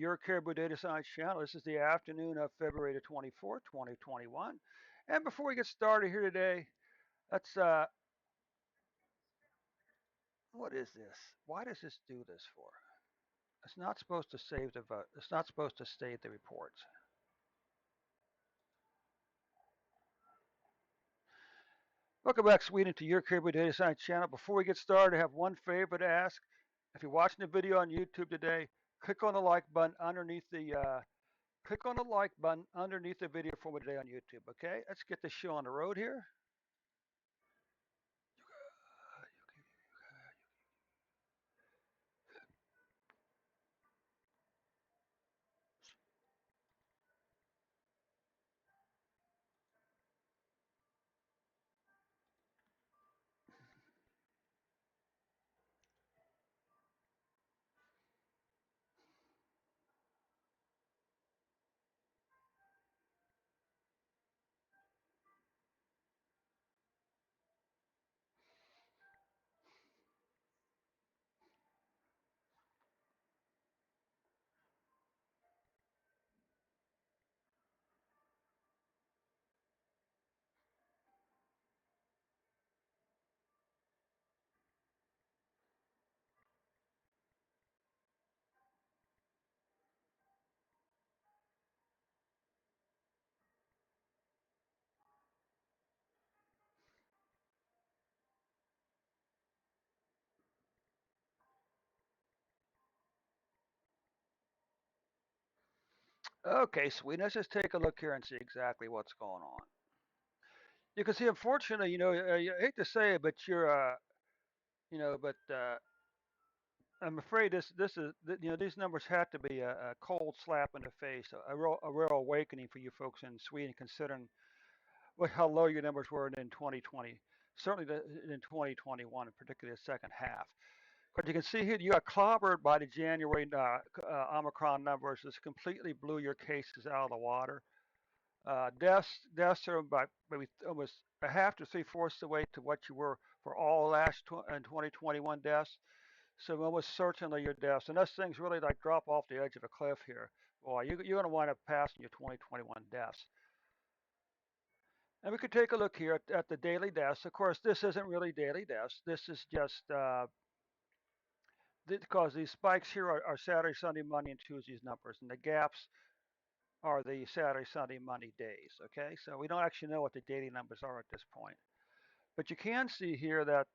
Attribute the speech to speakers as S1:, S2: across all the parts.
S1: your Caribou Data Science channel. This is the afternoon of February the 24th, 2021. And before we get started here today, let's, what is this? Why does this do this for? It's not supposed to save the vote. It's not supposed to save the reports. Welcome back, Sweden, to your Caribou Data Science channel. Before we get started, I have one favor to ask. If you're watching the video on YouTube today, click on the like button underneath the video for me today on YouTube. Okay, let's get this show on the road here. Okay, sweet. Let's just take a look here and see exactly what's going on. You can see, unfortunately, I hate to say it, but I'm afraid these numbers have to be a cold slap in the face, a real awakening for you folks in Sweden, considering how low your numbers were in 2020, certainly in 2021, particularly the second half. But you can see here you got clobbered by the January Omicron numbers. This completely blew your cases out of the water. Deaths are by maybe almost a half to three-fourths the way to what you were for all last and 2021 deaths. So almost certainly your deaths, unless things really like drop off the edge of a cliff here, boy, you're going to wind up passing your 2021 deaths. And we could take a look here at the daily deaths. Of course, this isn't really daily deaths. This is just because these spikes here are Saturday, Sunday, Monday, and Tuesday's numbers, and the gaps are the Saturday, Sunday, Monday days. Okay, so we don't actually know what the daily numbers are at this point, but you can see here that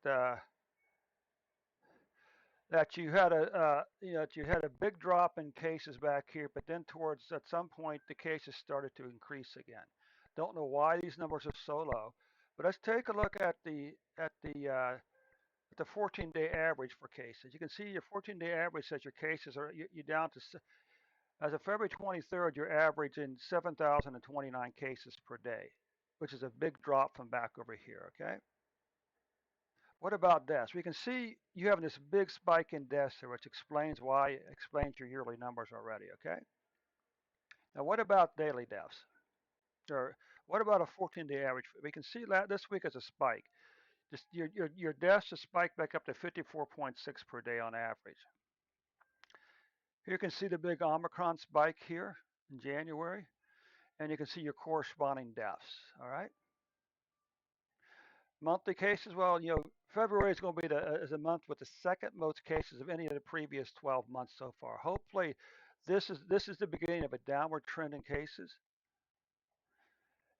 S1: you had a big drop in cases back here, but then towards at some point the cases started to increase again. Don't know why these numbers are so low, but let's take a look at the 14-day average for cases. You can see your 14-day average says your cases are you down to as of February 23rd, you're averaging 7,029 cases per day, which is a big drop from back over here. Okay. What about deaths? We can see you having this big spike in deaths here, which explains your yearly numbers already. Okay. Now, what about daily deaths? Or what about a 14-day average? We can see that this week as a spike. Just your deaths just spiked back up to 54.6 per day on average. Here you can see the big Omicron spike here in January, and you can see your corresponding deaths. All right. Monthly cases, well, February is going to be is a month with the second most cases of any of the previous 12 months so far. Hopefully, this is the beginning of a downward trend in cases.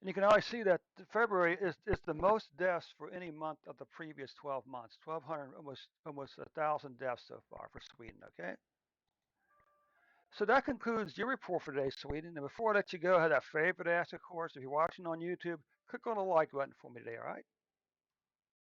S1: And you can always see that February is the most deaths for any month of the previous 12 months. 1,200, almost 1,000 deaths so far for Sweden. Okay. So that concludes your report for today, Sweden. And before I let you go, I have that favor to ask, of course. If you're watching on YouTube, click on the like button for me today, all right?